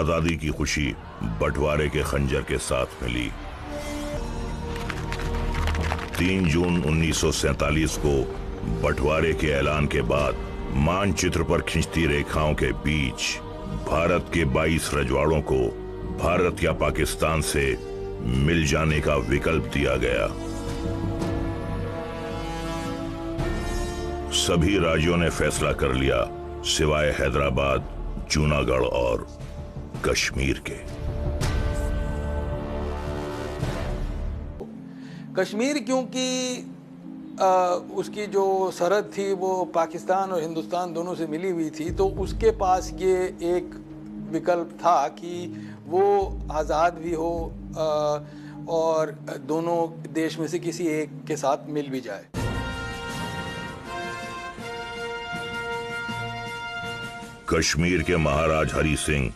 आजादी की खुशी बंटवारे के खंजर के साथ मिली। 3 जून 1947 को बंटवारे के ऐलान के बाद मानचित्र पर खिंचती रेखाओं के बीच भारत के 22 रजवाड़ों को भारत या पाकिस्तान से मिल जाने का विकल्प दिया गया। सभी राज्यों ने फैसला कर लिया सिवाय हैदराबाद, जूनागढ़ और कश्मीर के। कश्मीर क्योंकि उसकी जो सरहद थी वो पाकिस्तान और हिंदुस्तान दोनों से मिली हुई थी, तो उसके पास ये एक विकल्प था कि वो आज़ाद भी हो और दोनों देश में से किसी एक के साथ मिल भी जाए। कश्मीर के महाराज हरि सिंह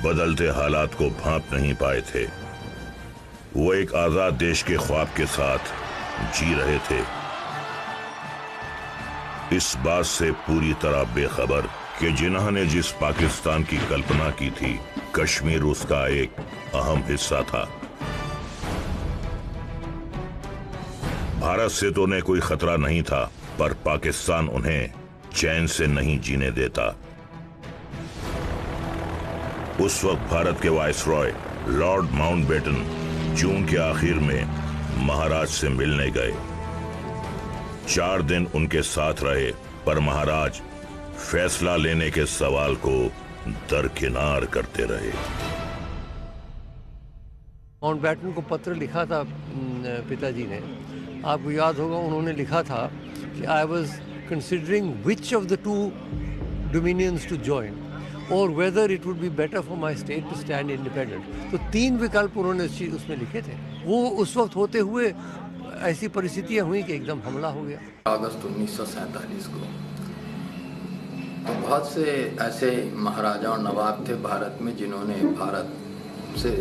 बदलते हालात को भांप नहीं पाए थे। वो एक आजाद देश के ख्वाब के साथ जी रहे थे, इस बात से पूरी तरह बेखबर कि जिन्होंने जिस पाकिस्तान की कल्पना की थी, कश्मीर उसका एक अहम हिस्सा था। भारत से तो उन्हें कोई खतरा नहीं था, पर पाकिस्तान उन्हें चैन से नहीं जीने देता। उस वक्त भारत के वायसरॉय लॉर्ड माउंटबेटन जून के आखिर में महाराज से मिलने गए। 4 दिन उनके साथ रहे, पर महाराज फैसला लेने के सवाल को दरकिनार करते रहे। माउंटबेटन को पत्र लिखा था पिताजी ने, आपको याद होगा, उन्होंने लिखा था कि I was considering which of the 2 dominions to join और whether it would be better for my state to stand independent. तो 3 विकल्प उन्होंने उसमें लिखे थे। वो उस वक्त होते हुए ऐसी परिस्थितियां हुई कि एकदम हमला हो गया। अगस्त 1947 को तो बहुत से ऐसे महाराजा और नवाब थे भारत में जिन्होंने भारत से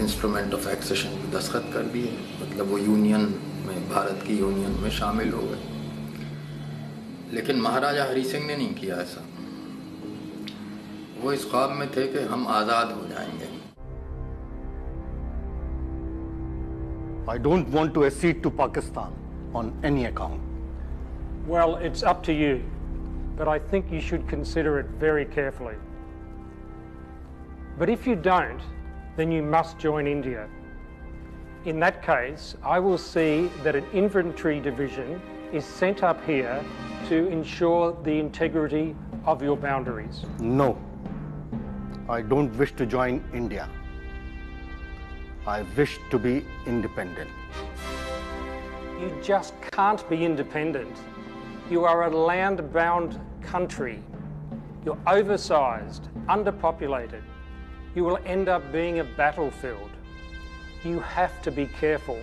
इंस्ट्रूमेंट ऑफ एक्सेशन पे दस्तखत कर दिए, मतलब वो यूनियन में, भारत की यूनियन में शामिल हो गए। लेकिन महाराजा हरि सिंह ने नहीं किया ऐसा। वो इस ख्वाब में थे कि हम आज़ाद हो जाएंगे। I don't want to accede to Pakistan on any account. Well, it's up to you, but I think you should consider it very carefully. But if you don't, then you must join India. In that case, I will see that an infantry division is sent up here to ensure the integrity of your boundaries. No, I don't wish to join India. I wish to be independent. You just can't be independent. You are a land-bound country. You're oversized, underpopulated. You will end up being a battlefield. You have to be careful.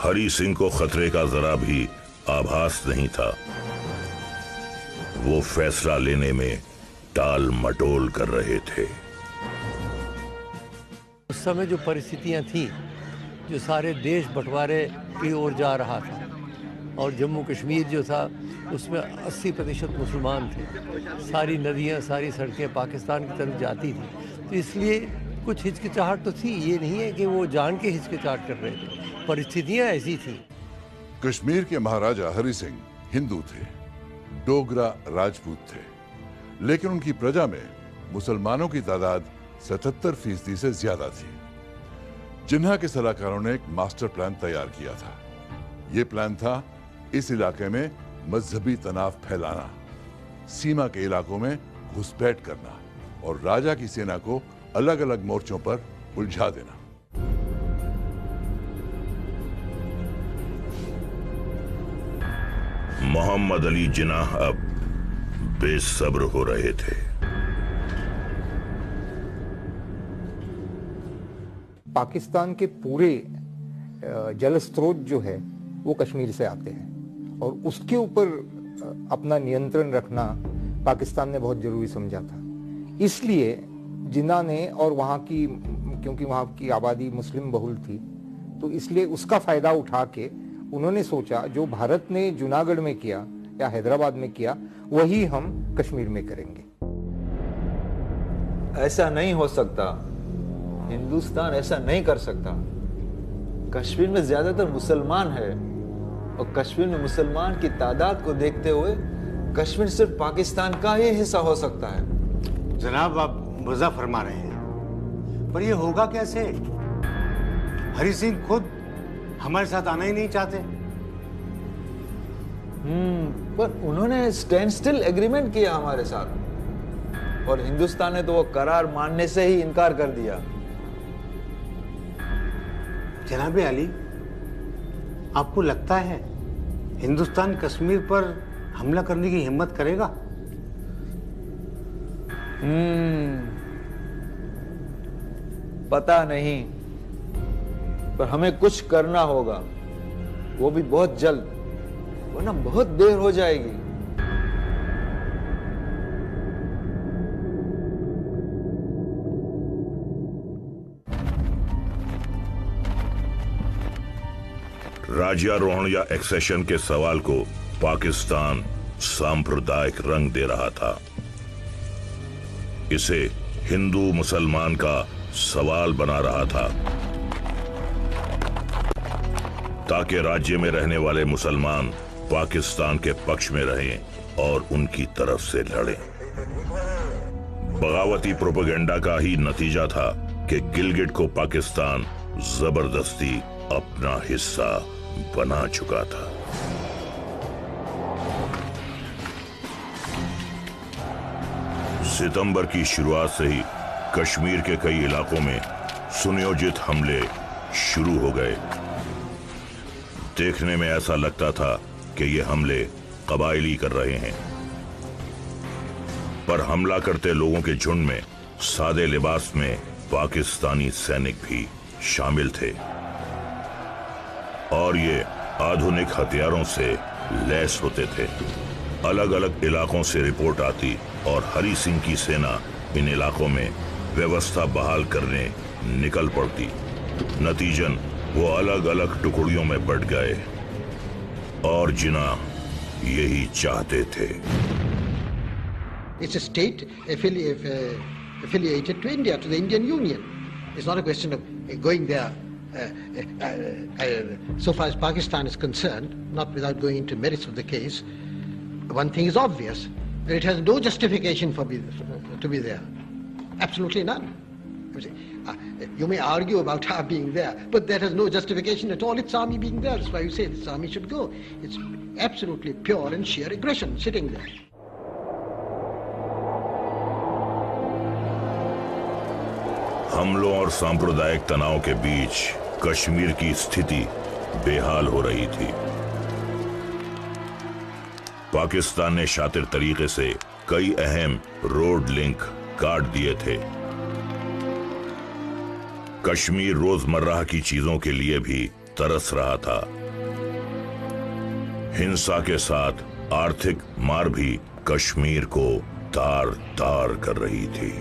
Hari Singh को खतरे का जरा भी आभास नहीं था। वो फैसला लेने में टाल मटोल कर रहे थे। उस समय जो परिस्थितियां थी, जो सारे देश बंटवारे की ओर जा रहा था और जम्मू कश्मीर जो था उसमें 80% मुसलमान थे। सारी नदियां, सारी सड़कें पाकिस्तान की तरफ जाती थी, तो इसलिए कुछ हिचकिचाहट तो थी। ये नहीं है कि वो जान के हिचकिचाहट कर रहे थे, परिस्थितियां ऐसी थी। कश्मीर के महाराजा हरि सिंह हिंदू थे, डोगरा राजपूत थे, लेकिन उनकी प्रजा में मुसलमानों की तादाद 77% से ज्यादा थी। जिन्ना के सलाहकारों ने एक मास्टर प्लान तैयार किया था। यह प्लान था इस इलाके में मजहबी तनाव फैलाना, सीमा के इलाकों में घुसपैठ करना और राजा की सेना को अलग अलग मोर्चों पर उलझा देना। मोहम्मद अली जिन्नाह अब बेसब्र हो रहे थे। पाकिस्तान के पूरे जल स्रोत जो है वो कश्मीर से आते हैं और उसके ऊपर अपना नियंत्रण रखना पाकिस्तान ने बहुत जरूरी समझा था। इसलिए जिन्ना ने, और वहाँ की, क्योंकि वहाँ की आबादी मुस्लिम बहुल थी, तो इसलिए उसका फायदा उठा के उन्होंने सोचा जो भारत ने जूनागढ़ में किया या हैदराबाद में किया वही हम कश्मीर में करेंगे। ऐसा नहीं हो सकता, हिंदुस्तान ऐसा नहीं कर सकता। कश्मीर में ज्यादातर मुसलमान है और कश्मीर में मुसलमान की तादाद को देखते हुए कश्मीर सिर्फ पाकिस्तान का ही हिस्सा हो सकता है। जनाब आप मजा फरमा रहे हैं, पर ये होगा कैसे? हरि सिंह खुद हमारे साथ आना ही नहीं चाहते। पर उन्होंने स्टैंड स्टिल एग्रीमेंट किया हमारे साथ और हिंदुस्तान ने तो वो करार मानने से ही इनकार कर दिया। जनाब अली, आपको लगता है हिंदुस्तान कश्मीर पर हमला करने की हिम्मत करेगा? पता नहीं, पर हमें कुछ करना होगा, वो भी बहुत जल्द, वरना बहुत देर हो जाएगी। राज्यारोहण या एक्सेशन के सवाल को पाकिस्तान सांप्रदायिक रंग दे रहा था। इसे हिंदू मुसलमान का सवाल बना रहा था ताकि राज्य में रहने वाले मुसलमान पाकिस्तान के पक्ष में रहें और उनकी तरफ से लड़ें। बगावती प्रोपेगेंडा का ही नतीजा था कि गिलगिट को पाकिस्तान जबरदस्ती अपना हिस्सा बना चुका था। सितंबर की शुरुआत से ही कश्मीर के कई इलाकों में सुनियोजित हमले शुरू हो गए। देखने में ऐसा लगता था कि ये हमले कबायली कर रहे हैं, पर हमला करते लोगों के झुंड में सादे लिबास में पाकिस्तानी सैनिक भी शामिल थे और ये आधुनिक हथियारों से लैस होते थे। अलग अलग इलाकों से रिपोर्ट आती और हरि सिंह की सेना इन इलाकों में व्यवस्था बहाल करने निकल पड़ती। नतीजन वो अलग अलग टुकड़ियों में बट गए और जिन्ना यही चाहते थे। It's a state affiliated to India, to the Indian Union. It's not a question of going there. So far as Pakistan is concerned, not without going into merits of the case, one thing is obvious, that it has no justification to be there. Absolutely none. You may argue about our being there, but that has no justification at all, its army being there. That's why you say this army should go. It's absolutely pure and sheer aggression sitting there. हमलों और सांप्रदायिक तनाव के बीच कश्मीर की स्थिति बेहाल हो रही थी। पाकिस्तान ने शातिर तरीके से कई अहम रोड लिंक काट दिए थे। कश्मीर रोजमर्रा की चीजों के लिए भी तरस रहा था। हिंसा के साथ आर्थिक मार भी कश्मीर को तार तार कर रही थी।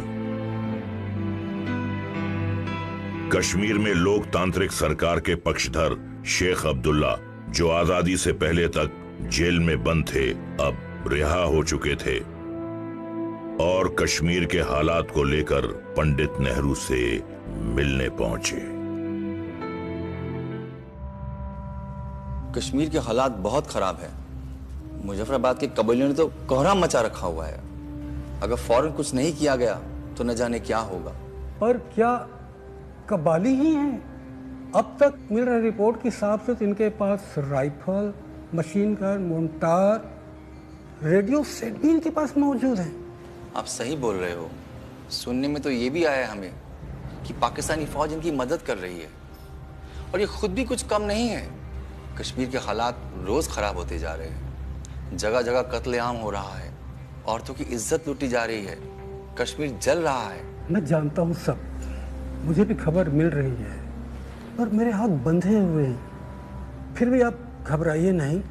कश्मीर में लोकतांत्रिक सरकार के पक्षधर शेख अब्दुल्ला, जो आजादी से पहले तक जेल में बंद थे, अब रिहा हो चुके थे और कश्मीर के हालात को लेकर पंडित नेहरू से मिलने पहुंचे। कश्मीर के हालात बहुत खराब है। मुजफ्फराबाद के कबायलियों ने तो कोहराम मचा रखा हुआ है। अगर फौरन कुछ नहीं किया गया तो न जाने क्या होगा। पर क्या कबाली ही हैं? अब तक मिल रही रिपोर्ट के हिसाब से तो इनके पास rifle, machine gun, mortar, radio set भी इनके पास मौजूद है। आप सही बोल रहे हो। सुनने में तो ये भी आया है हमें कि पाकिस्तानी फौज इनकी मदद कर रही है और ये खुद भी कुछ कम नहीं है। कश्मीर के हालात रोज खराब होते जा रहे हैं। जगह जगह कत्लेआम हो रहा है, औरतों की इज्जत लूटी जा रही है, कश्मीर जल रहा है। मैं जानता हूँ सब, मुझे भी खबर मिल रही है, पर मेरे हाथ बंधे हुए हैं। फिर भी आप घबराइए नहीं,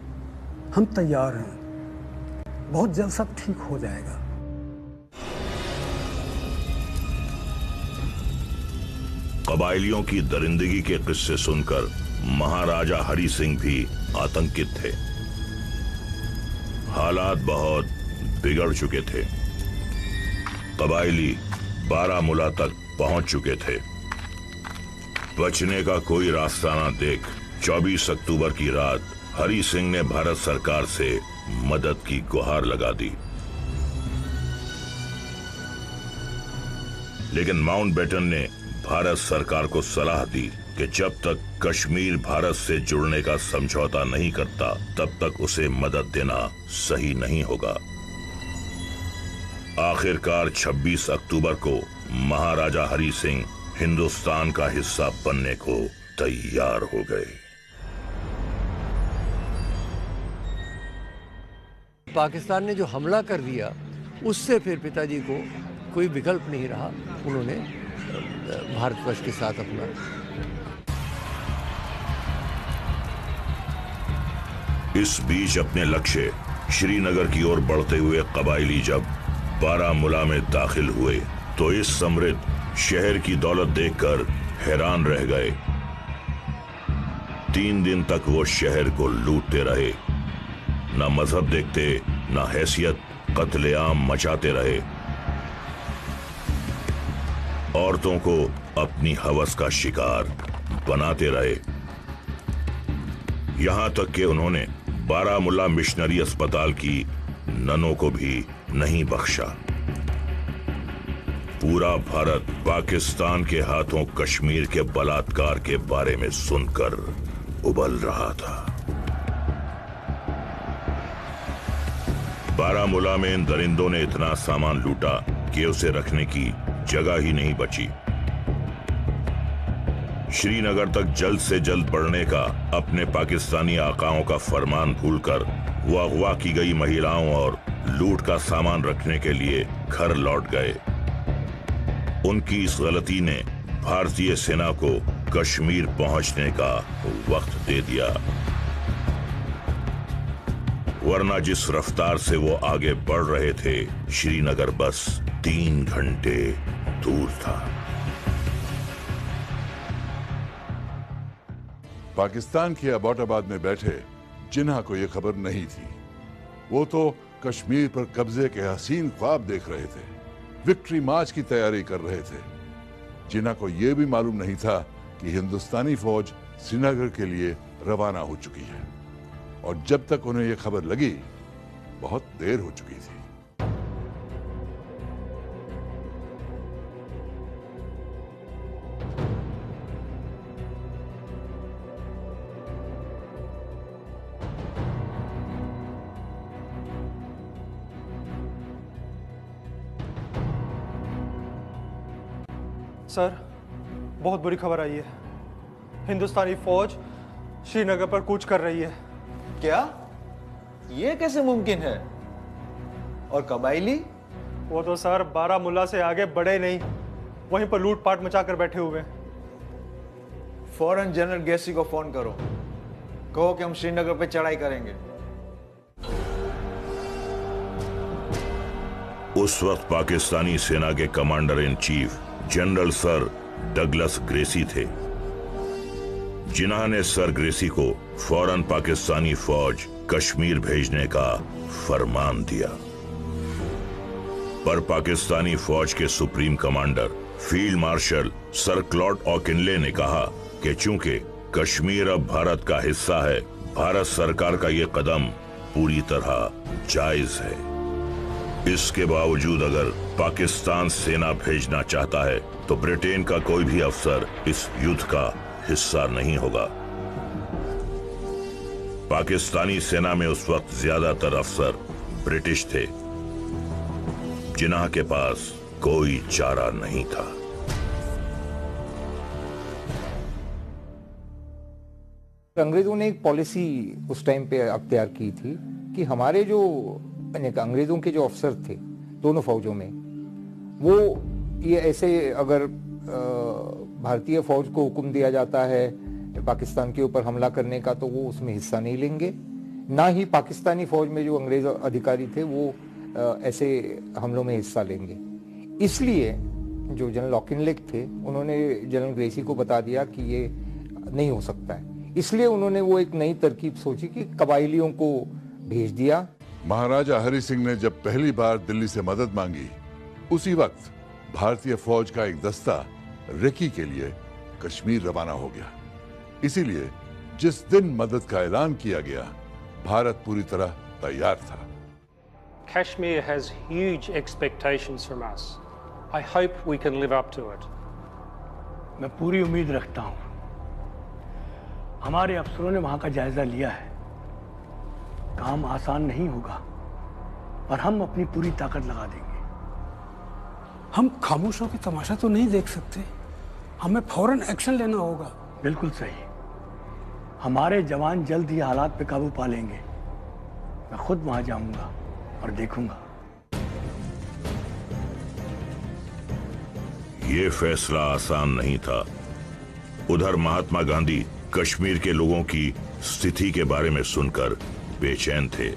हम तैयार हैं। बहुत जल्द सब ठीक हो जाएगा। कबायलियों की दरिंदगी के किस्से सुनकर महाराजा हरि सिंह भी आतंकित थे। हालात बहुत बिगड़ चुके थे। कबायली बारामूला तक पहुंच चुके थे। बचने का कोई रास्ता न देख 24 अक्टूबर की रात हरि सिंह ने भारत सरकार से मदद की गुहार लगा दी। लेकिन माउंटबेटन ने भारत सरकार को सलाह दी कि जब तक कश्मीर भारत से जुड़ने का समझौता नहीं करता तब तक उसे मदद देना सही नहीं होगा। आखिरकार 26 अक्टूबर को महाराजा हरि सिंह हिंदुस्तान का हिस्सा बनने को तैयार हो गए। पाकिस्तान ने जो हमला कर दिया उससे फिर पिताजी को कोई विकल्प नहीं रहा, उन्होंने भारतवर्ष के साथ अपना इस बीच अपने लक्ष्य श्रीनगर की ओर बढ़ते हुए कबायली जब बारामूला में दाखिल हुए तो इस समृद्ध शहर की दौलत देखकर हैरान रह गए। 3 दिन तक वो शहर को लूटते रहे, ना मजहब देखते ना हैसियत, कत्लेआम मचाते रहे। औरतों को अपनी हवस का शिकार बनाते रहे। यहां तक कि उन्होंने बारामूला मिशनरी अस्पताल की ननों को भी नहीं बख्शा। पूरा भारत पाकिस्तान के हाथों कश्मीर के बलात्कार के बारे में सुनकर उबल रहा था। बारामूला में इन दरिंदों ने इतना सामान लूटा कि उसे रखने की जगह ही नहीं बची। श्रीनगर तक जल्द से जल्द बढ़ने का अपने पाकिस्तानी आकाओं का फरमान भूलकर वो अगवा की गई महिलाओं और लूट का सामान रखने के लिए घर लौट गए। उनकी इस गलती ने भारतीय सेना को कश्मीर पहुंचने का वक्त दे दिया, वरना जिस रफ्तार से वो आगे बढ़ रहे थे श्रीनगर बस 3 घंटे दूर था। पाकिस्तान के अबोटाबाद में बैठे जिन्हा को यह खबर नहीं थी। वो तो कश्मीर पर कब्जे के हसीन ख्वाब देख रहे थे, विक्ट्री मार्च की तैयारी कर रहे थे। जिन्हा को यह भी मालूम नहीं था कि हिंदुस्तानी फौज श्रीनगर के लिए रवाना हो चुकी है, और जब तक उन्हें यह खबर लगी बहुत देर हो चुकी थी। सर, बहुत बुरी खबर आई है। हिंदुस्तानी फौज श्रीनगर पर कूच कर रही है। क्या? ये कैसे मुमकिन है? और कबायली? वो तो सर बारामूला से आगे बढ़े नहीं, वहीं पर लूटपाट मचाकर बैठे हुए। फौरन जनरल गैसी को फोन करो, कहो कि हम श्रीनगर पे चढ़ाई करेंगे। उस वक्त पाकिस्तानी सेना के commander in chief general sir Douglas Gracey थे। जिन्हा ने सर ग्रेसी को फौरन पाकिस्तानी फौज कश्मीर भेजने का फरमान दिया। पर पाकिस्तानी फौज के supreme commander field marshal sir Claude Auchinleck ने कहा कि चूंकि कश्मीर अब भारत का हिस्सा है, भारत सरकार का यह कदम पूरी तरह जायज है। इसके बावजूद अगर पाकिस्तान सेना भेजना चाहता है तो ब्रिटेन का कोई भी अफसर इस युद्ध का हिस्सा नहीं होगा। पाकिस्तानी सेना में उस वक्त ज्यादातर अफसर ब्रिटिश थे, जिन्हा के पास कोई चारा नहीं था। अंग्रेजों ने एक पॉलिसी उस टाइम पे अख्तियार की थी कि हमारे जो अंग्रेजों के जो अफसर थे दोनों फौजों में, वो ये ऐसे अगर भारतीय फौज को हुक्म दिया जाता है पाकिस्तान के ऊपर हमला करने का, तो वो उसमें हिस्सा नहीं लेंगे। ना ही पाकिस्तानी फौज में जो अंग्रेज अधिकारी थे वो ऐसे हमलों में हिस्सा लेंगे। इसलिए जो जनरल ऑकिनले थे उन्होंने जनरल ग्रेसी को बता दिया कि ये नहीं हो सकता है। इसलिए उन्होंने वो एक नई तरकीब सोची कि कबायलियों को भेज दिया। महाराजा हरि सिंह ने जब पहली बार दिल्ली से मदद मांगी, उसी वक्त भारतीय फौज का एक दस्ता रेकी के लिए कश्मीर रवाना हो गया। इसीलिए जिस दिन मदद का ऐलान किया गया, भारत पूरी तरह तैयार था। Kashmir has huge expectations from us. I hope we can live up to it. मैं पूरी उम्मीद रखता हूं। हमारे अफसरों ने वहां का जायजा लिया है। काम आसान नहीं होगा, पर हम अपनी पूरी ताकत लगा देंगे। हम खामोश होकर तमाशा तो नहीं देख सकते, हमें फौरन एक्शन लेना होगा। बिल्कुल सही। हमारे जवान जल्द ही हालात पे काबू पा लेंगे। मैं खुद वहां जाऊंगा और देखूंगा। ये फैसला आसान नहीं था। उधर महात्मा गांधी कश्मीर के लोगों की स्थिति के बारे में सुनकर बेचैन थे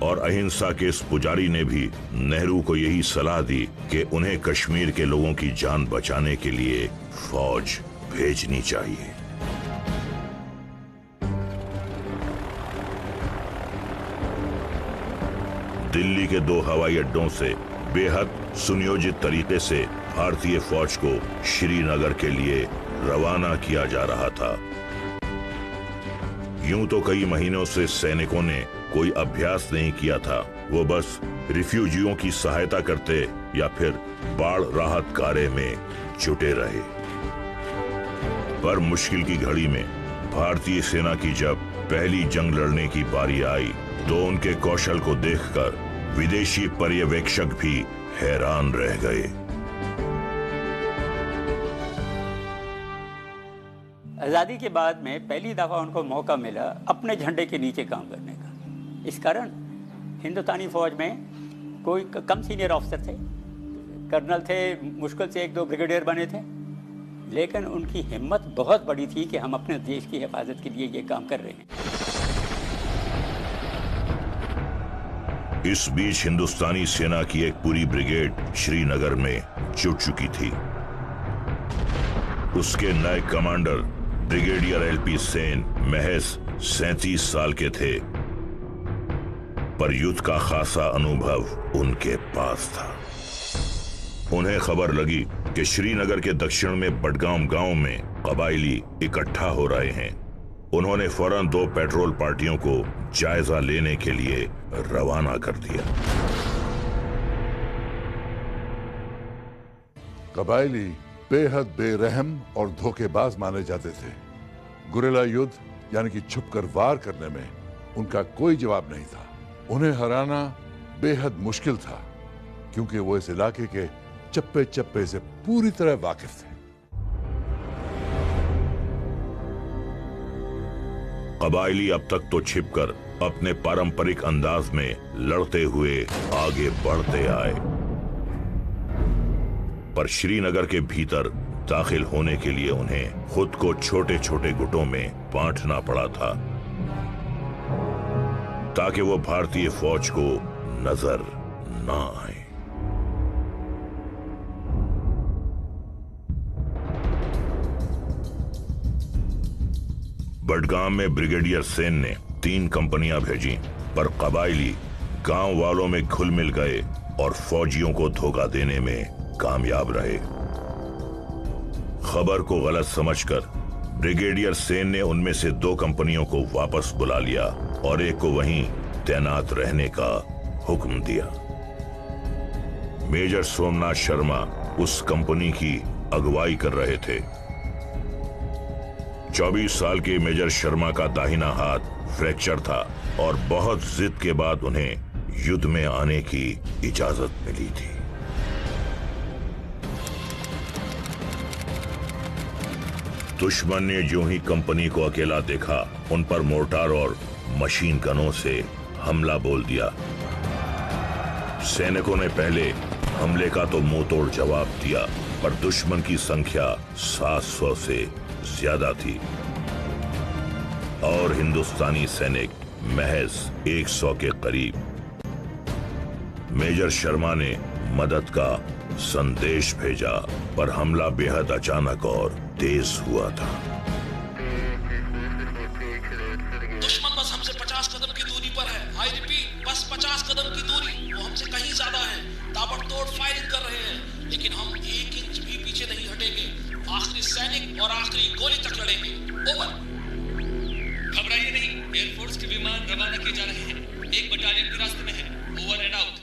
और अहिंसा के इस पुजारी ने भी नेहरू को यही सलाह दी कि उन्हें कश्मीर के लोगों की जान बचाने के लिए फौज भेजनी चाहिए। दिल्ली के 2 हवाई अड्डों से बेहद सुनियोजित तरीके से भारतीय फौज को श्रीनगर के लिए रवाना किया जा रहा था। यूं तो कई महीनों से सैनिकों ने कोई अभ्यास नहीं किया था, वो बस रिफ्यूजियों की सहायता करते या फिर बाढ़ राहत कार्य में जुटे रहे। पर मुश्किल की घड़ी में भारतीय सेना की जब पहली जंग लड़ने की बारी आई तो उनके कौशल को देखकर विदेशी पर्यवेक्षक भी हैरान रह गए। आज़ादी के बाद में पहली दफ़ा उनको मौका मिला अपने झंडे के नीचे काम करने का। इस कारण हिंदुस्तानी फौज में कोई कम सीनियर ऑफिसर थे, कर्नल थे, मुश्किल से 1-2 ब्रिगेडियर बने थे, लेकिन उनकी हिम्मत बहुत बड़ी थी कि हम अपने देश की हिफाजत के लिए ये काम कर रहे हैं। इस बीच हिंदुस्तानी सेना की एक पूरी ब्रिगेड श्रीनगर में जुट चुकी थी। उसके नए कमांडर ब्रिगेडियर एलपी सेन महज 37 साल के थे, पर युद्ध का खासा अनुभव उनके पास था। उन्हें खबर लगी कि श्रीनगर के दक्षिण में बडगाम गांव में कबायली इकट्ठा हो रहे हैं। उन्होंने फौरन 2 पेट्रोल पार्टियों को जायजा लेने के लिए रवाना कर दिया। कबायली बेहद बेरहम और धोखेबाज माने जाते थे। गुरिल्ला युद्ध यानी कि छुपकर वार करने में उनका कोई जवाब नहीं था। उन्हें हराना बेहद मुश्किल था क्योंकि वो इस इलाके के चप्पे चप्पे से पूरी तरह वाकिफ थे। कबायली अब तक तो छिपकर अपने पारंपरिक अंदाज में लड़ते हुए आगे बढ़ते आए, पर श्रीनगर के भीतर दाखिल होने के लिए उन्हें खुद को छोटे छोटे गुटों में बांटना पड़ा था ताकि वो भारतीय फौज को नजर ना आए। बडगाम में ब्रिगेडियर सेन ने 3 कंपनियां भेजी, पर कबायली गांव वालों में घुल मिल गए और फौजियों को धोखा देने में कामयाब रहे। खबर को गलत समझकर ब्रिगेडियर सेन ने उनमें से 2 कंपनियों को वापस बुला लिया और एक को वहीं तैनात रहने का हुक्म दिया। मेजर सोमनाथ शर्मा उस कंपनी की अगुवाई कर रहे थे। 24 साल के मेजर शर्मा का दाहिना हाथ फ्रैक्चर था और बहुत जिद के बाद उन्हें युद्ध में आने की इजाजत मिली थी। दुश्मन ने जो ही कंपनी को अकेला देखा, उन पर मोर्टार और मशीन गनों से हमला बोल दिया। सैनिकों ने पहले हमले का तो मुंह तोड़ जवाब दिया, पर दुश्मन की संख्या 700 से ज्यादा थी और हिंदुस्तानी सैनिक महज 100 के करीब। मेजर शर्मा ने मदद का संदेश भेजा, पर हमला बेहद अचानक और तेज हुआ था। 50 कदम की दूरी वो हमसे कहीं ज्यादा है। ताबड़तोड़ फायरिंग कर रहे हैं, लेकिन हम 1 इंच भी पीछे नहीं हटेंगे। आखिरी सैनिक और आखिरी गोली तक लड़ेंगे। ओवर। घबराइए नहीं, एयरफोर्स के विमान रवाना किए जा रहे हैं। एक बटालियन भी रास्ते में है। Over and out.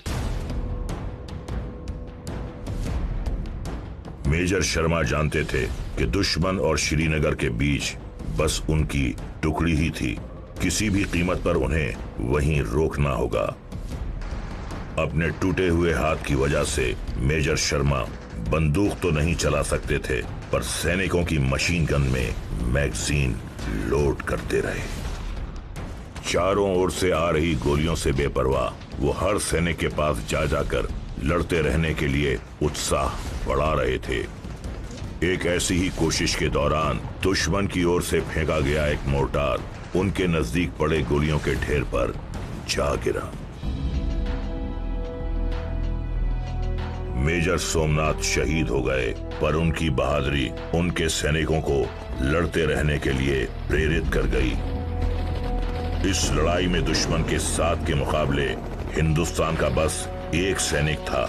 Major Sharma जानते थे कि दुश्मन और श्रीनगर के बीच बस उनकी टुकड़ी ही थी। किसी भी कीमत पर उन्हें वहीं रोकना होगा। अपने टूटे हुए हाथ की वजह से मेजर शर्मा बंदूक तो नहीं चला सकते थे, पर सैनिकों की मशीन गन में मैगजीन लोड करते रहे। चारों ओर से आ रही गोलियों से बेपरवाह वो हर सैनिक के पास जा जाकर लड़ते रहने के लिए उत्साह बढ़ा रहे थे। एक ऐसी ही कोशिश के दौरान दुश्मन की ओर से फेंका गया एक मोर्टार उनके नजदीक पड़े गोलियों के ढेर पर जा गिरा। मेजर सोमनाथ शहीद हो गए, पर उनकी बहादुरी उनके सैनिकों को लड़ते रहने के लिए प्रेरित कर गई। इस लड़ाई में दुश्मन के 7 के मुकाबले हिंदुस्तान का बस एक सैनिक था।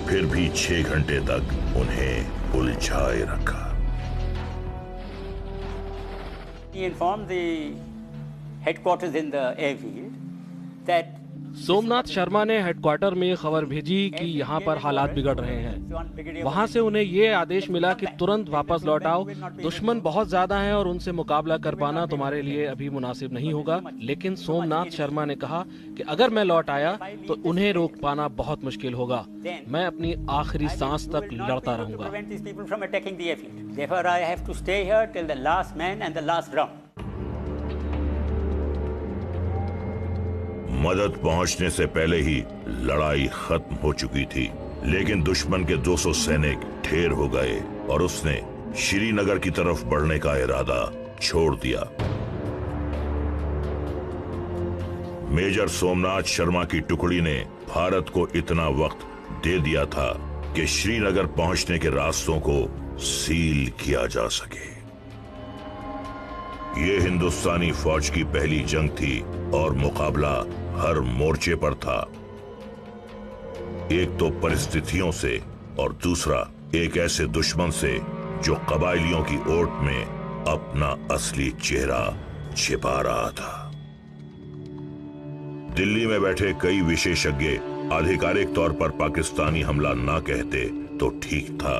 फिर भी 6 घंटे तक उन्हें उलझाए रखा। He informed the headquarters in the airfield that Somnath Sharma ने हेडक्वार्टर में खबर भेजी कि यहाँ पर हालात बिगड़ रहे हैं। वहाँ से उन्हें ये आदेश मिला कि तुरंत वापस लौट आओ, दुश्मन बहुत ज्यादा है और उनसे मुकाबला कर पाना तुम्हारे लिए अभी मुनासिब नहीं होगा। लेकिन सोमनाथ शर्मा ने कहा कि अगर मैं लौट आया तो उन्हें रोक पाना बहुत मुश्किल होगा। मैं अपनी आखिरी सांस तक लड़ता रहूंगा। मदद पहुंचने से पहले ही लड़ाई खत्म हो चुकी थी, लेकिन दुश्मन के 200 सैनिक ढेर हो गए और उसने श्रीनगर की तरफ बढ़ने का इरादा छोड़ दिया। मेजर सोमनाथ शर्मा की टुकड़ी ने भारत को इतना वक्त दे दिया था कि श्रीनगर पहुंचने के रास्तों को सील किया जा सके। ये हिंदुस्तानी फौज की पहली जंग थी और मुकाबला हर मोर्चे पर था। एक तो परिस्थितियों से और दूसरा एक ऐसे दुश्मन से जो कबायलियों की ओट में अपना असली चेहरा छिपा रहा था। दिल्ली में बैठे कई विशेषज्ञ आधिकारिक तौर पर पाकिस्तानी हमला ना कहते तो ठीक था,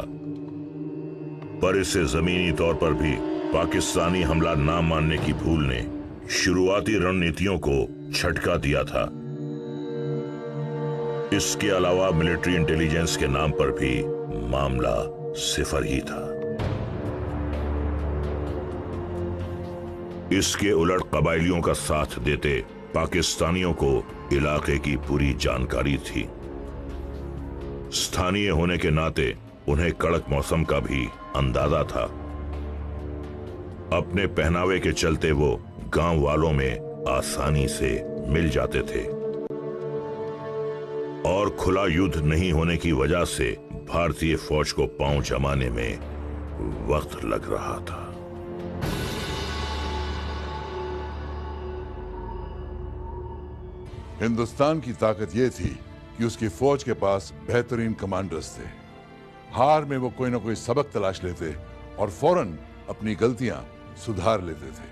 पर इससे जमीनी तौर पर भी पाकिस्तानी हमला ना मानने की भूल ने शुरुआती रणनीतियों को झटका दिया था। इसके अलावा मिलिट्री इंटेलिजेंस के नाम पर भी मामला सिफर ही था। इसके उलट कबायलियों का साथ देते पाकिस्तानियों को इलाके की पूरी जानकारी थी। स्थानीय होने के नाते उन्हें कड़क मौसम का भी अंदाजा था। अपने पहनावे के चलते वो गांव वालों में आसानी से मिल जाते थे और खुला युद्ध नहीं होने की वजह से भारतीय फौज को पांव जमाने में वक्त लग रहा था। हिंदुस्तान की ताकत यह थी कि उसकी फौज के पास बेहतरीन कमांडर्स थे। हार में वो कोई ना कोई सबक तलाश लेते और फौरन अपनी गलतियां सुधार लेते थे,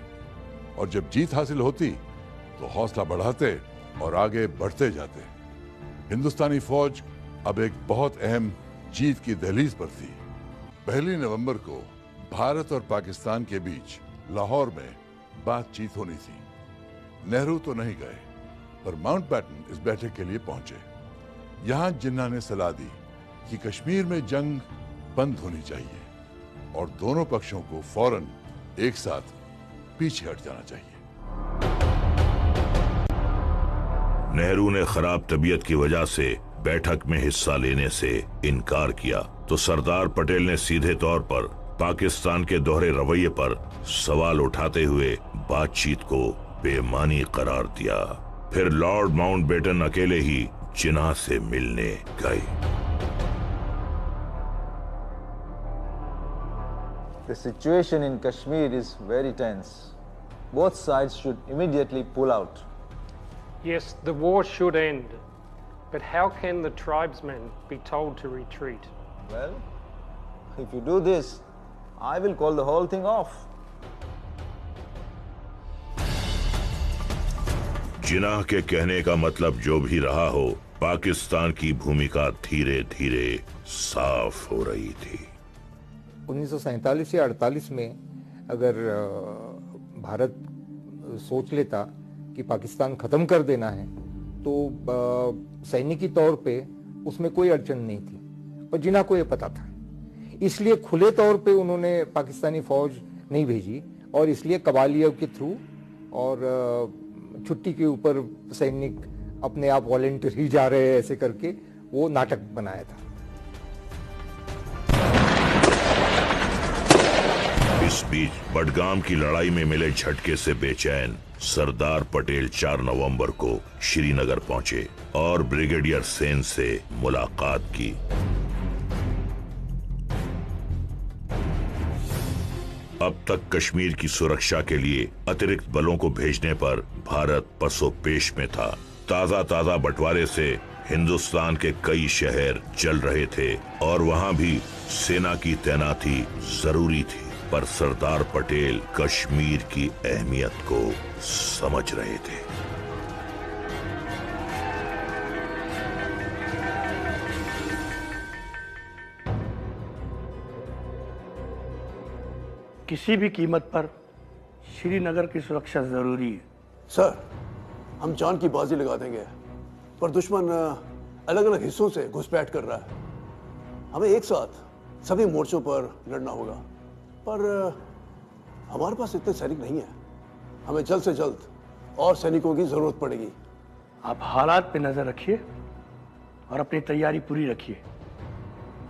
और जब जीत हासिल होती तो हौसला बढ़ाते और आगे बढ़ते जाते। हिंदुस्तानी फौज अब एक बहुत अहम जीत की दहलीज पर थी। 1 नवंबर को भारत और पाकिस्तान के बीच लाहौर में बातचीत होनी थी। नेहरू तो नहीं गए, पर माउंटबेटन इस बैठक के लिए पहुंचे। यहां जिन्ना ने सलाह दी कि कश्मीर में जंग बंद होनी चाहिए और दोनों पक्षों को फौरन एक साथ पीछे हट जाना चाहिए। नेहरू ने खराब तबीयत की वजह से बैठक में हिस्सा लेने से इनकार किया, तो सरदार पटेल ने सीधे तौर पर पाकिस्तान के दोहरे रवैये पर सवाल उठाते हुए बातचीत को बेमानी करार दिया। फिर लॉर्ड माउंटबेटन अकेले ही जिन्ना से मिलने गए। The situation in Kashmir is very tense. Both sides should immediately pull out. Yes, the war should end, but how can the tribesmen be told to retreat? Well, if you do this, I will call the whole thing off. Jinnah के कहने का मतलब जो भी रहा हो, पाकिस्तान की भूमिका धीरे धीरे साफ हो रही थी। 1947 या 48 में अगर भारत सोच लेता कि पाकिस्तान ख़त्म कर देना है तो सैनिकी तौर पे उसमें कोई अड़चन नहीं थी और जिन्ना को ये पता था। इसलिए खुले तौर पे उन्होंने पाकिस्तानी फौज नहीं भेजी और इसलिए कबालियों के थ्रू और छुट्टी के ऊपर सैनिक अपने आप वॉलंटियर ही जा रहे हैं ऐसे करके वो नाटक बनाया था। इस बीच बडगाम की लड़ाई में मिले झटके से बेचैन सरदार पटेल 4 नवंबर को श्रीनगर पहुंचे और ब्रिगेडियर सेन से मुलाकात की। अब तक कश्मीर की सुरक्षा के लिए अतिरिक्त बलों को भेजने पर भारत पसोपेश में था। ताजा बंटवारे से हिंदुस्तान के कई शहर जल रहे थे और वहां भी सेना की तैनाती जरूरी थी, पर सरदार पटेल कश्मीर की अहमियत को समझ रहे थे। किसी भी कीमत पर श्रीनगर की सुरक्षा जरूरी है। सर, हम जान की बाजी लगा देंगे, पर दुश्मन अलग अलग हिस्सों से घुसपैठ कर रहा है। हमें एक साथ सभी मोर्चों पर लड़ना होगा, पर हमारे पास इतने सैनिक नहीं है। हमें जल्द से जल्द और सैनिकों की जरूरत पड़ेगी। आप हालात पे नजर रखिए और अपनी तैयारी पूरी रखिए।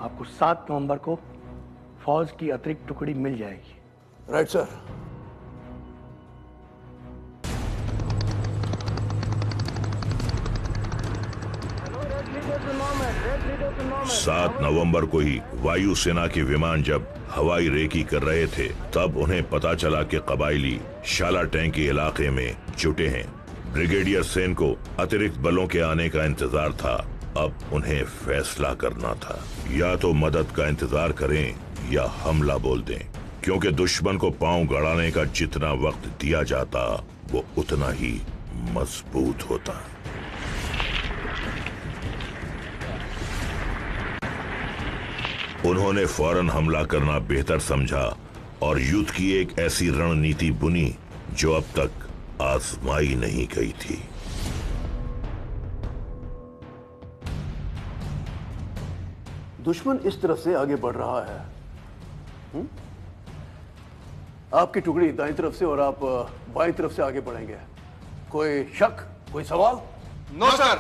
आपको 7 नवंबर को फौज की अतिरिक्त टुकड़ी मिल जाएगी। Right sir. 7 नवंबर को ही वायुसेना के विमान जब हवाई रेकी कर रहे थे, तब उन्हें पता चला कि कबायली शाला टैंकी इलाके में जुटे हैं। ब्रिगेडियर सेन को अतिरिक्त बलों के आने का इंतजार था। अब उन्हें फैसला करना था, या तो मदद का इंतजार करें या हमला बोल दें, क्योंकि दुश्मन को पांव गड़ाने का जितना वक्त दिया जाता वो उतना ही मजबूत होता। उन्होंने फौरन हमला करना बेहतर समझा और युद्ध की एक ऐसी रणनीति बुनी जो अब तक आजमाई नहीं गई थी। दुश्मन इस तरफ से आगे बढ़ रहा है। आपकी टुकड़ी दाईं तरफ से और आप बाईं तरफ से आगे बढ़ेंगे। कोई शक, कोई सवाल? No sir.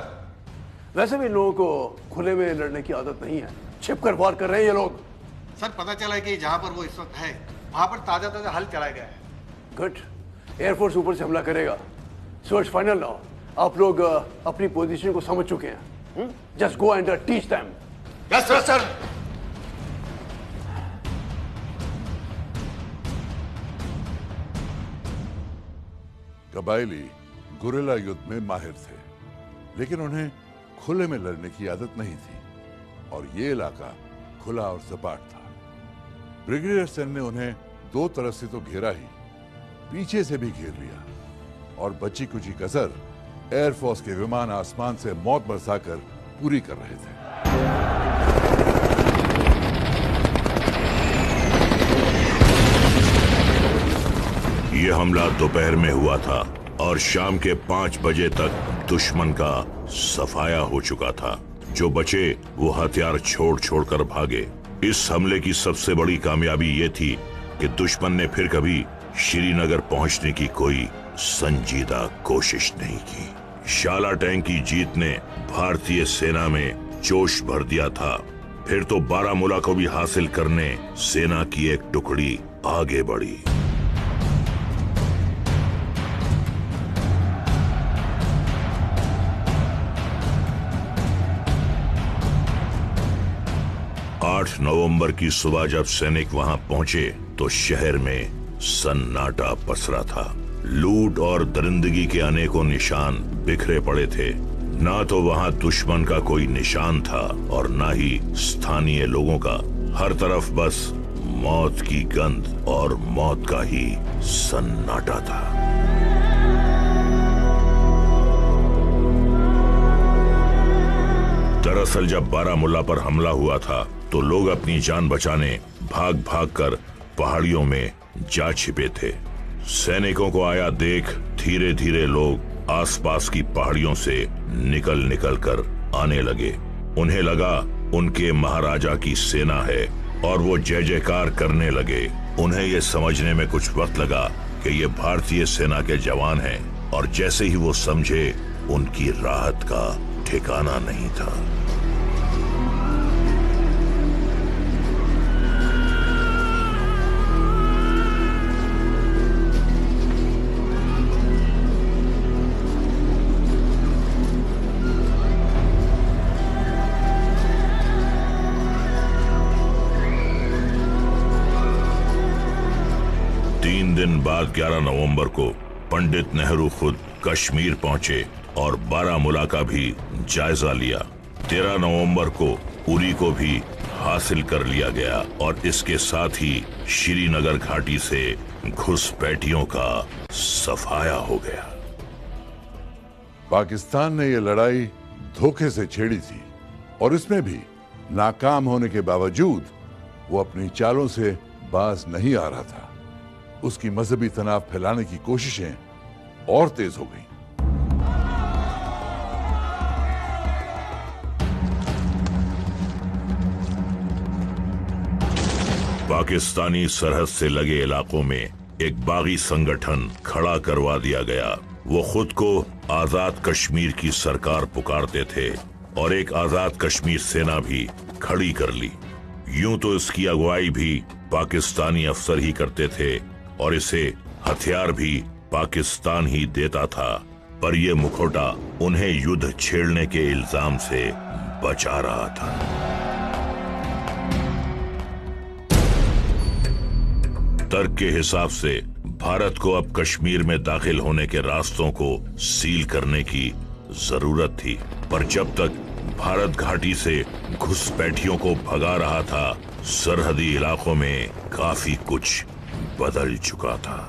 वैसे भी लोगों को खुले में लड़ने की आदत नहीं है, छिपकर वार कर रहे हैं ये लोग। सर, पता चला है कि जहां पर वो इस वक्त है वहां पर ताजा हल चलाया गया है। गुड। एयरफोर्स ऊपर से हमला करेगा। So it's final now. आप लोग अपनी पोजीशन को समझ चुके हैं। Just go and teach them. Yes sir. Sir, कबायली गुरिल्ला युद्ध में माहिर थे, लेकिन उन्हें खुले में लड़ने की आदत नहीं थी और ये इलाका खुला और सपाट था। ब्रिगेडियर सेन ने उन्हें 2 तरफ से तो घेरा ही, पीछे से भी घेर लिया और बची कुची कसर एयरफोर्स के विमान आसमान से मौत बरसाकर पूरी कर रहे थे। यह हमला दोपहर में हुआ था और शाम के 5 बजे तक दुश्मन का सफाया हो चुका था। जो बचे वो हथियार छोड़ कर भागे। इस हमले की सबसे बड़ी कामयाबी ये थी कि दुश्मन ने फिर कभी श्रीनगर पहुंचने की कोई संजीदा कोशिश नहीं की। शाला टैंक की जीत ने भारतीय सेना में जोश भर दिया था। फिर तो बारामूला को भी हासिल करने सेना की एक टुकड़ी आगे बढ़ी। नवंबर की सुबह जब सैनिक वहां पहुंचे तो शहर में सन्नाटा पसरा था। लूट और दरिंदगी के अनेकों निशान बिखरे पड़े थे। ना तो वहां दुश्मन का कोई निशान था और ना ही स्थानीय लोगों का। हर तरफ बस मौत की गंध और मौत का ही सन्नाटा था। दरअसल जब बारामुल्ला पर हमला हुआ था तो लोग अपनी जान बचाने भाग भाग कर पहाड़ियों में जा छिपे थे। सैनिकों को आया देख धीरे धीरे लोग आसपास की पहाड़ियों से निकल निकल कर आने लगे। उन्हें लगा उनके महाराजा की सेना है और वो जय जयकार करने लगे। उन्हें ये समझने में कुछ वक्त लगा कि ये भारतीय सेना के जवान हैं और जैसे ही वो समझे उनकी राहत का ठिकाना नहीं था। दिन बाद 11 नवंबर को पंडित नेहरू खुद कश्मीर पहुंचे और बारामुला का भी जायजा लिया। 13 नवंबर को उरी को भी हासिल कर लिया गया और इसके साथ ही श्रीनगर घाटी से घुसपैठियों का सफाया हो गया। पाकिस्तान ने यह लड़ाई धोखे से छेड़ी थी और इसमें भी नाकाम होने के बावजूद वो अपनी चालों से बाज नहीं आ रहा था। उसकी मजहबी तनाव फैलाने की कोशिशें और तेज हो गईं। पाकिस्तानी सरहद से लगे इलाकों में एक बागी संगठन खड़ा करवा दिया गया। वो खुद को आजाद कश्मीर की सरकार पुकारते थे और एक आजाद कश्मीर सेना भी खड़ी कर ली। यूं तो इसकी अगुवाई भी पाकिस्तानी अफसर ही करते थे और इसे हथियार भी पाकिस्तान ही देता था, पर यह मुखौटा उन्हें युद्ध छेड़ने के इल्जाम से बचा रहा था। तर्क के हिसाब से भारत को अब कश्मीर में दाखिल होने के रास्तों को सील करने की जरूरत थी, पर जब तक भारत घाटी से घुसपैठियों को भगा रहा था, सरहदी इलाकों में काफी कुछ बदल चुका था।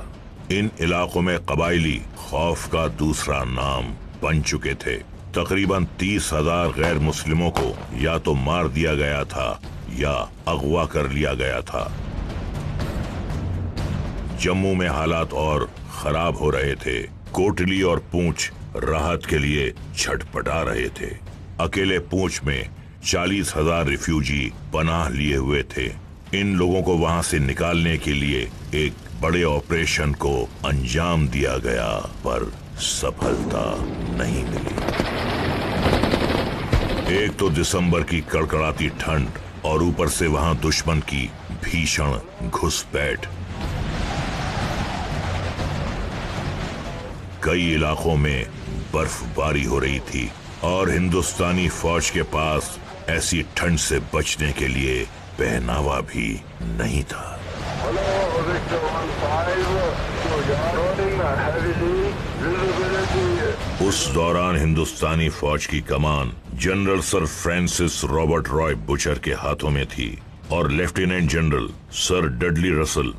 इन इलाकों में कबायली खौफ का दूसरा नाम बन चुके थे। तकरीबन 30,000 गैर मुस्लिमों को या तो मार दिया गया था या अगवा कर लिया गया था। जम्मू में हालात और खराब हो रहे थे। कोटली और पूंछ राहत के लिए छटपटा रहे थे। अकेले पूंछ में 40,000 रिफ्यूजी पनाह लिए हुए थे। इन लोगों को वहां से निकालने के लिए एक बड़े ऑपरेशन को अंजाम दिया गया, पर सफलता नहीं मिली। एक तो दिसंबर की कड़कड़ाती ठंड और ऊपर से वहां दुश्मन की भीषण घुसपैठ। कई इलाकों में बर्फबारी हो रही थी और हिंदुस्तानी फौज के पास ऐसी ठंड से बचने के लिए पहनावा भी नहीं था। उस दौरान हिंदुस्तानी फौज की कमान general sir Francis Robert Roy Bucher के हाथों में थी और lieutenant general sir Dudley Russell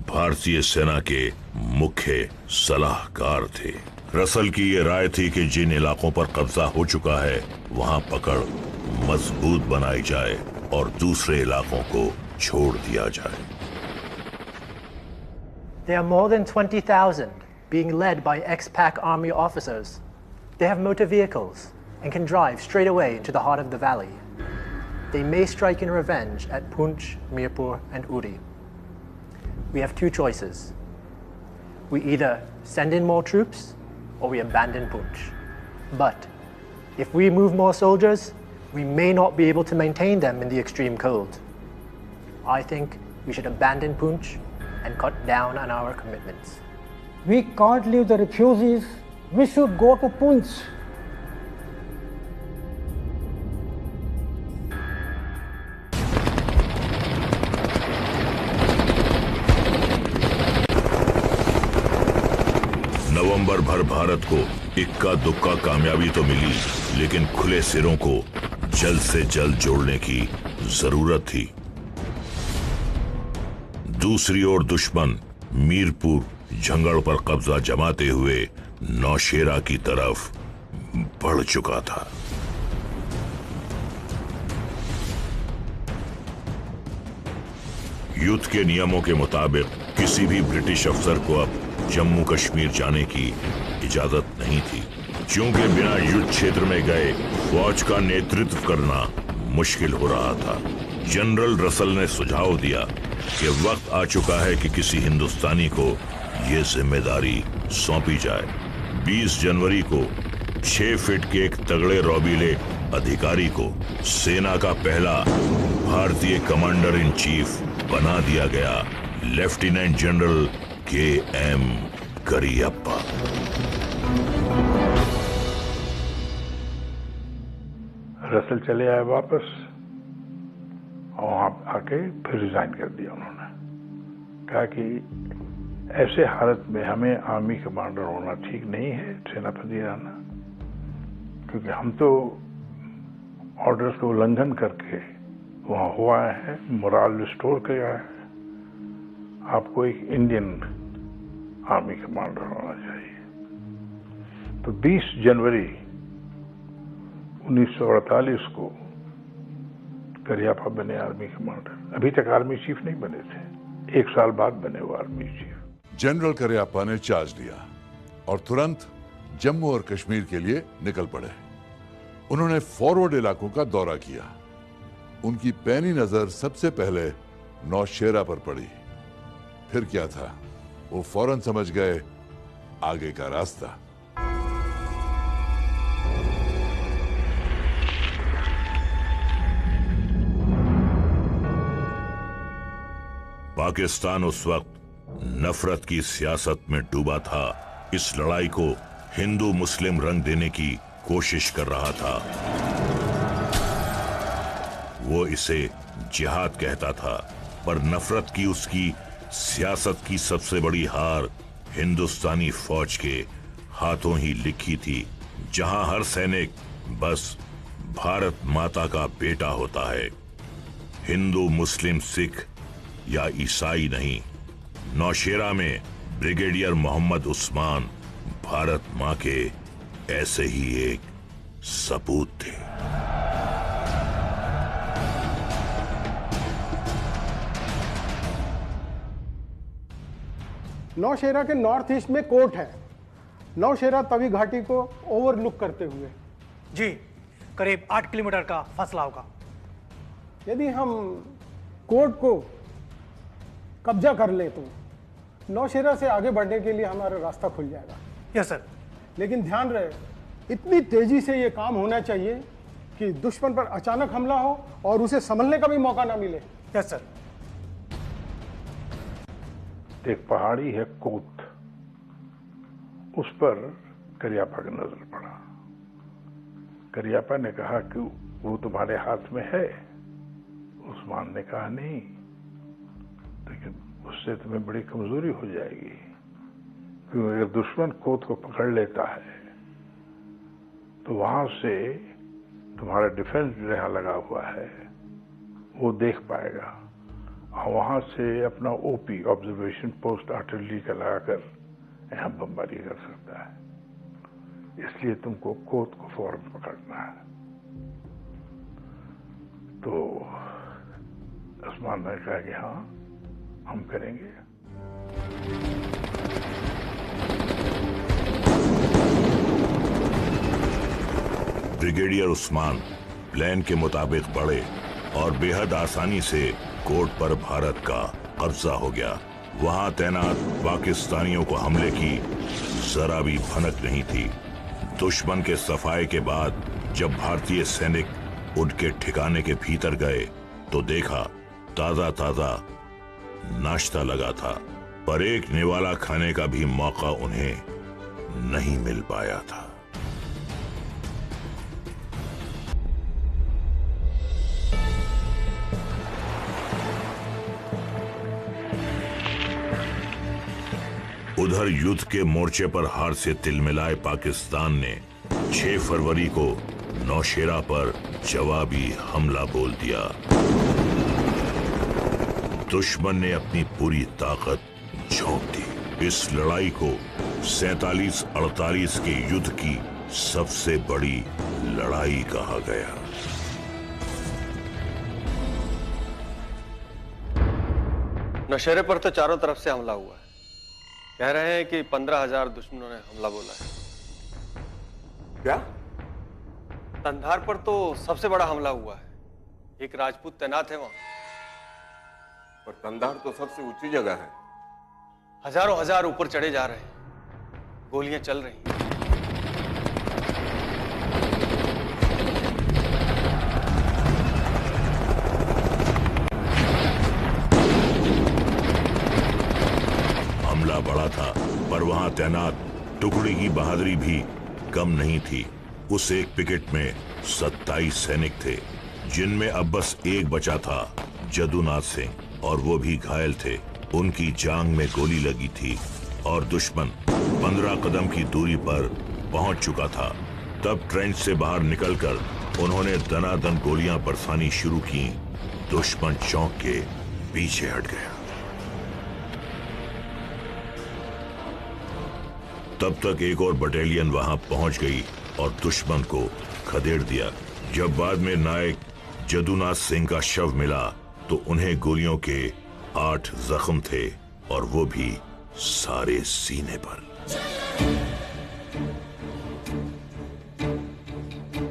भारतीय सेना के मुख्य सलाहकार थे। रसल की ये राय थी कि जिन इलाकों पर कब्जा हो चुका है वहां पकड़ मजबूत बनाई जाए और दूसरे इलाकों को छोड़ दिया जाए। There are more than 20,000 being led by ex-PAC army officers. They have motor vehicles and can drive straight away into the heart of the valley. They may strike in revenge at Poonch, Mirpur and Uri. We have two choices. We either send in more troops or we abandon Poonch. But if we move more soldiers, we may not be able to maintain them in the extreme cold. I think we should abandon Poonch and cut down on our commitments. We can't leave the refugees. We should go to Poonch. नवंबर भर भारत को इक्का दुक्का कामयाबी तो मिली, लेकिन खुले सिरों को जल्द से जल्द जोड़ने की जरूरत थी। दूसरी ओर दुश्मन मीरपुर जंगल पर कब्जा जमाते हुए नौशेरा की तरफ बढ़ चुका था। युद्ध के नियमों के मुताबिक किसी भी ब्रिटिश अफसर को अब जम्मू कश्मीर जाने की इजाजत नहीं थी। क्योंकि बिना युद्ध क्षेत्र में गए फौज का नेतृत्व करना मुश्किल हो रहा था। जनरल रसल ने सुझाव दिया कि वक्त आ चुका है कि किसी हिंदुस्तानी को यह जिम्मेदारी सौंपी जाए। 20 जनवरी को 6 फीट के एक तगड़े रौबीले अधिकारी को सेना का पहला भारतीय कमांडर इन चीफ बना दिया गया, lieutenant general K.M. Cariappa. Russell चले आए वापस और वहां आके फिर रिजाइन कर दिया उन्होंने। कहा कि ऐसे हालत में हमें आर्मी कमांडर होना ठीक नहीं है, सेनापति रहना, क्योंकि हम तो ऑर्डर्स का उल्लंघन करके वहां हुआ है, मोरल रिस्टोर किया है। आपको एक इंडियन आर्मी कमांडर होना चाहिए। तो 20 जनवरी 1948 को करियप्पा बने आर्मी कमांडर। अभी तक आर्मी चीफ नहीं बने थे, 1 साल बाद बने वो आर्मी चीफ। जनरल करियप्पा ने चार्ज लिया और तुरंत जम्मू और कश्मीर के लिए निकल पड़े। उन्होंने फॉरवर्ड इलाकों का दौरा किया। उनकी पैनी नजर सबसे पहले नौशेरा पर पड़ी। फिर क्या था, वो फौरन समझ गए आगे का रास्ता। पाकिस्तान उस वक्त नफरत की सियासत में डूबा था। इस लड़ाई को हिंदू मुस्लिम रंग देने की कोशिश कर रहा था। वो इसे जिहाद कहता था, पर नफरत की उसकी सियासत की सबसे बड़ी हार हिंदुस्तानी फौज के हाथों ही लिखी थी, जहां हर सैनिक बस भारत माता का बेटा होता है। हिंदू मुस्लिम सिख या ईसाई नहीं। नौशेरा में ब्रिगेडियर मोहम्मद उस्मान भारत मां के ऐसे ही एक सपूत थे। नौशेरा के नॉर्थ ईस्ट में कोर्ट है, नौशेरा तवी घाटी को ओवरलुक करते हुए। जी, करीब 8 किलोमीटर का फासला होगा। यदि हम कोर्ट को कब्जा कर ले तो नौशेरा से आगे बढ़ने के लिए हमारा रास्ता खुल जाएगा। Yes sir. लेकिन ध्यान रहे, इतनी तेजी से ये काम होना चाहिए कि दुश्मन पर अचानक हमला हो और उसे संभलने का भी मौका ना मिले। Yes sir. एक पहाड़ी है कोत, उस पर करियप्पा का नजर पड़ा। करियप्पा ने कहा कि वो तुम्हारे हाथ में है। उस्मान ने कहा नहीं, लेकिन उससे तुम्हें बड़ी कमजोरी हो जाएगी, क्योंकि अगर दुश्मन कोत को पकड़ लेता है तो वहां से तुम्हारा डिफेंस जो यहाँ लगा हुआ है वो देख पाएगा और वहां से अपना ओपी ऑब्जर्वेशन पोस्ट आर्टिलरी का लगाकर यहाँ बमबारी कर सकता है। इसलिए तुमको कोत को फौरन पकड़ना है। तो उस्मान ने कहा कि हाँ, हम करेंगे। ब्रिगेडियर उस्मान प्लान के मुताबिक बढ़े और बेहद आसानी से कोट पर भारत का कब्जा हो गया। वहां तैनात पाकिस्तानियों को हमले की जरा भी भनक नहीं थी। दुश्मन के सफाए के बाद जब भारतीय सैनिक उनके ठिकाने के भीतर गए तो देखा ताजा ताजा नाश्ता लगा था, पर एक निवाला खाने का भी मौका उन्हें नहीं मिल पाया था। उधर युद्ध के मोर्चे पर हार से तिलमिलाए पाकिस्तान ने 6 फरवरी को नौशेरा पर जवाबी हमला बोल दिया। दुश्मन ने अपनी पूरी ताकत झोंक दी। इस लड़ाई को 47-48 के युद्ध की सबसे बड़ी लड़ाई कहा गया। नौशेरे पर तो चारों तरफ से हमला हुआ है। कह रहे हैं कि 15,000 दुश्मनों ने हमला बोला है। क्या? कंधार पर तो सबसे बड़ा हमला हुआ है। एक राजपूत तैनात है वहां। पर कंधार तो सबसे ऊंची जगह है। हजारों हजार ऊपर चढ़े जा रहे हैं। गोलियां चल रही हैं। हमला बड़ा था, पर वहां तैनात टुकड़ी की बहादुरी भी कम नहीं थी। उस एक पिकेट में 27 सैनिक थे, जिनमें अब बस एक बचा था, जदुनाथ सिंह, और वो भी घायल थे। उनकी जांग में गोली लगी थी और दुश्मन 15 कदम की दूरी पर पहुंच चुका था। तब ट्रेंच से बाहर निकलकर उन्होंने दनादन गोलियां बरसानी शुरू की। दुश्मन चौंक के पीछे हट गया। तब तक एक और बटालियन वहां पहुंच गई और दुश्मन को खदेड़ दिया। जब बाद में नायक जदुनाथ सिंह का शव मिला तो उन्हें गोलियों के 8 जख्म थे, और वो भी सारे सीने पर।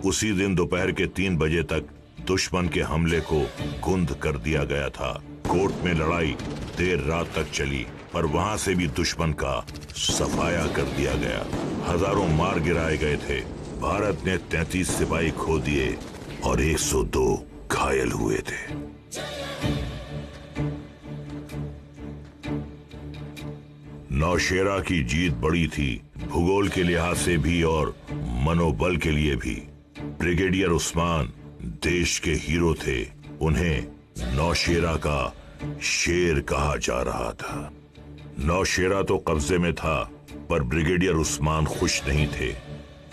उसी दिन दोपहर के 3 बजे तक दुश्मन के हमले को कुंद कर दिया गया था। कोर्ट में लड़ाई देर रात तक चली, पर वहां से भी दुश्मन का सफाया कर दिया गया। हजारों मार गिराए गए थे। भारत ने 33 सिपाही खो दिए और 102 घायल हुए थे। नौशेरा की जीत बड़ी थी, भूगोल के लिहाज से भी और मनोबल के लिए भी। ब्रिगेडियर उस्मान देश के हीरो थे। उन्हें नौशेरा का शेर कहा जा रहा था। नौशेरा तो कब्जे में था, पर ब्रिगेडियर उस्मान खुश नहीं थे,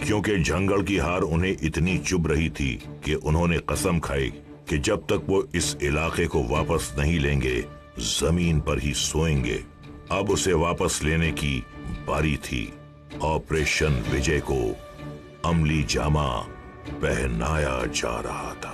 क्योंकि जंगल की हार उन्हें इतनी चुभ रही थी कि उन्होंने कसम खाई कि जब तक वो इस इलाके को वापस नहीं लेंगे, जमीन पर ही सोएंगे। अब उसे वापस लेने की बारी थी। ऑपरेशन विजय को अमली जामा पहनाया जा रहा था।